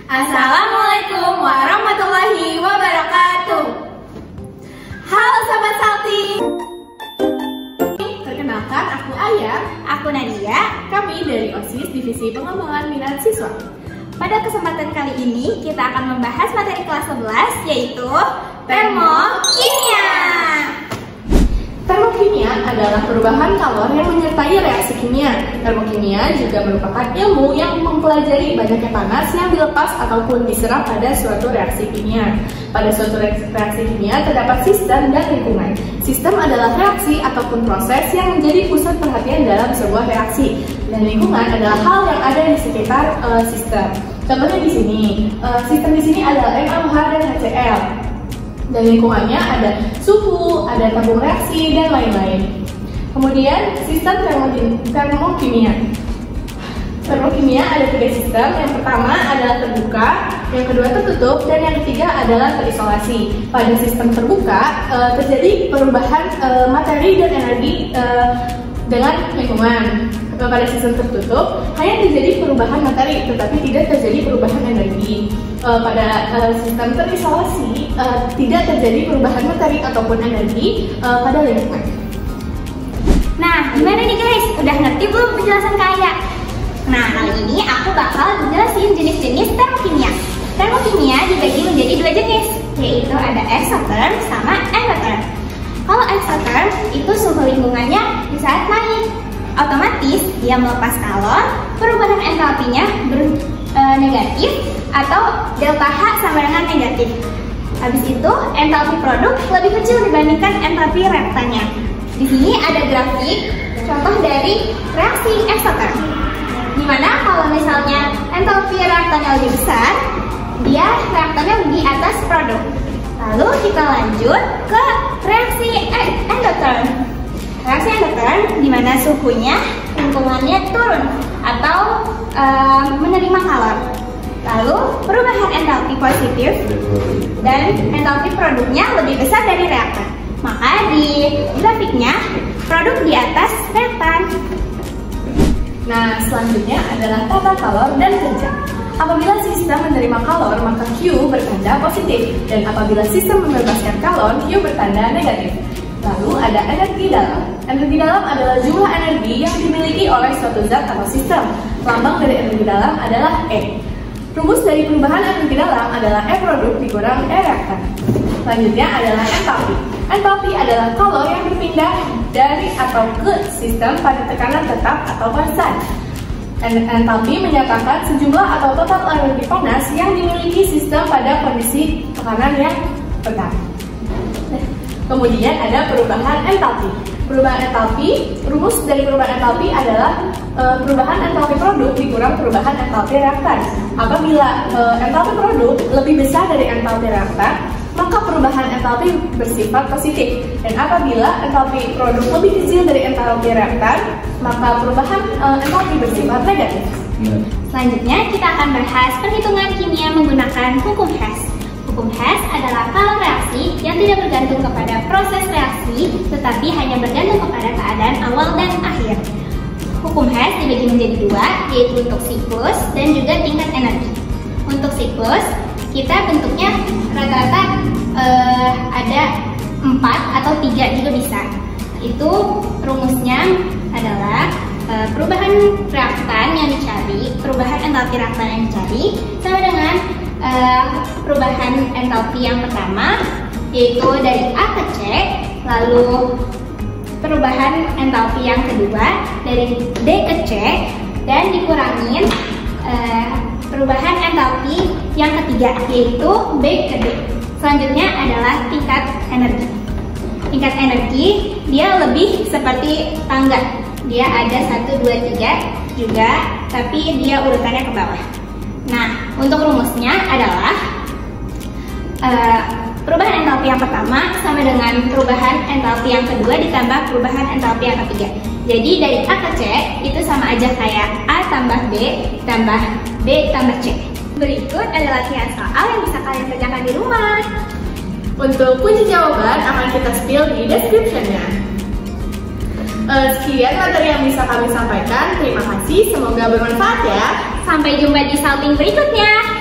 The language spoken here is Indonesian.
Assalamualaikum warahmatullahi wabarakatuh. Halo Sobat Salting. Perkenalkan, aku Aya. Aku Nadia. Kami dari OSIS Divisi Pengembangan Minat Siswa. Pada kesempatan kali ini kita akan membahas materi kelas 11 yaitu termokimia. Termokimia adalah perubahan kalor yang menyertai reaksi kimia. Termokimia juga merupakan ilmu yang mempelajari banyaknya panas yang dilepas ataupun diserap pada suatu reaksi kimia. Pada suatu reaksi kimia terdapat sistem dan lingkungan. Sistem adalah reaksi ataupun proses yang menjadi pusat perhatian dalam sebuah reaksi. Dan lingkungan adalah hal yang ada di sekitar sistem. Contohnya di sini, sistem di sini adalah NaOH dan HCl. Dan lingkungannya ada suhu, ada tabung reaksi, dan lain-lain. Kemudian sistem termokimia. Termokimia ada 3 sistem. Yang pertama adalah terbuka, yang kedua tertutup, dan yang ketiga adalah terisolasi. Pada sistem terbuka terjadi perubahan materi dan energi dengan lingkungan. Pada sistem tertutup hanya terjadi perubahan materi tetapi tidak terjadi perubahan energi. Pada sistem terisolasi tidak terjadi perubahan materi ataupun energi pada lingkungan. Nah, gimana nih guys? Udah ngerti belum penjelasan Kaya? Nah, kali ini aku bakal jelasin jenis-jenis termokimia. Termokimia dibagi menjadi 2 jenis, yaitu ada exotherm sama endotherm. Kalau exotherm itu suhu lingkungannya di saat naik, otomatis dia melepas kalor, perubahan entalpinya negatif atau delta H sama dengan negatif. Habis itu entalpi produk lebih kecil dibandingkan entalpi reaktannya. Di sini ada grafik contoh dari reaksi exotherm. Dimana kalau misalnya entalpi reaktannya lebih besar, dia reaktannya di atas produk. Lalu kita lanjut ke reaksi endotherm. Reaksi endotherm di mana suhunya, lingkungannya turun atau menerima kalor. Lalu perubahan entalpi positif dan entalpi produknya lebih besar dari reaktan. Maka di grafiknya produk di atas reaktan. Nah, selanjutnya adalah tata kalor dan kerja. Apabila sistem menerima kalor, maka Q bertanda positif, dan apabila sistem membebaskan kalor, Q bertanda negatif. Lalu ada energi dalam. Energi dalam adalah jumlah energi yang dimiliki oleh suatu zat atau sistem. Lambang dari energi dalam adalah E. Rumus dari perubahan energi dalam adalah E produk dikurang E reaktan. Selanjutnya adalah entalpi. Entalpi adalah kalor yang berpindah dari atau ke sistem pada tekanan tetap atau konstan. Entalpi menyatakan sejumlah atau total energi panas yang dimiliki sistem pada kondisi tekanan yang tetap. Kemudian ada perubahan entalpi. Perubahan entalpi, rumus dari perubahan entalpi adalah perubahan entalpi produk dikurang perubahan entalpi reaktan. Apabila entalpi produk lebih besar dari entalpi reaktan, maka perubahan entalpi bersifat positif. Dan apabila entalpi produk lebih kecil dari entalpi reaktan, maka perubahan entalpi bersifat negatif. Selanjutnya kita akan bahas perhitungan kimia menggunakan hukum Hess. Hukum Hess adalah kalau reaksi yang tidak bergantung kepada proses reaksi, tetapi hanya bergantung kepada keadaan awal dan akhir. Hukum Hess dibagi menjadi 2, yaitu untuk siklus dan juga tingkat energi. Untuk siklus, kita bentuknya rata-rata ada 4 atau 3 juga bisa. Itu rumusnya adalah perubahan reaktan yang dicari, perubahan entalpi reaktan yang dicari, sama dengan perubahan entalpi yang pertama, yaitu dari A ke C, lalu perubahan entalpi yang kedua dari D ke C, dan dikurangin perubahan entalpi yang ketiga, yaitu B ke D. Selanjutnya adalah tingkat energi. Tingkat energi dia lebih seperti tangga. Dia ada 1, 2, 3 juga, tapi dia urutannya ke bawah. Nah, untuk rumusnya adalah perubahan entalpi yang pertama sama dengan perubahan entalpi yang kedua ditambah perubahan entalpi yang ketiga. Jadi dari A ke C itu sama aja kayak A tambah B tambah B tambah C. Berikut ada latihan soal yang bisa kalian kerjakan di rumah. Untuk kunci jawaban akan kita spill di description-nya. Sekian materi yang bisa kami sampaikan. Terima kasih, semoga bermanfaat ya. Sampai jumpa di salting berikutnya.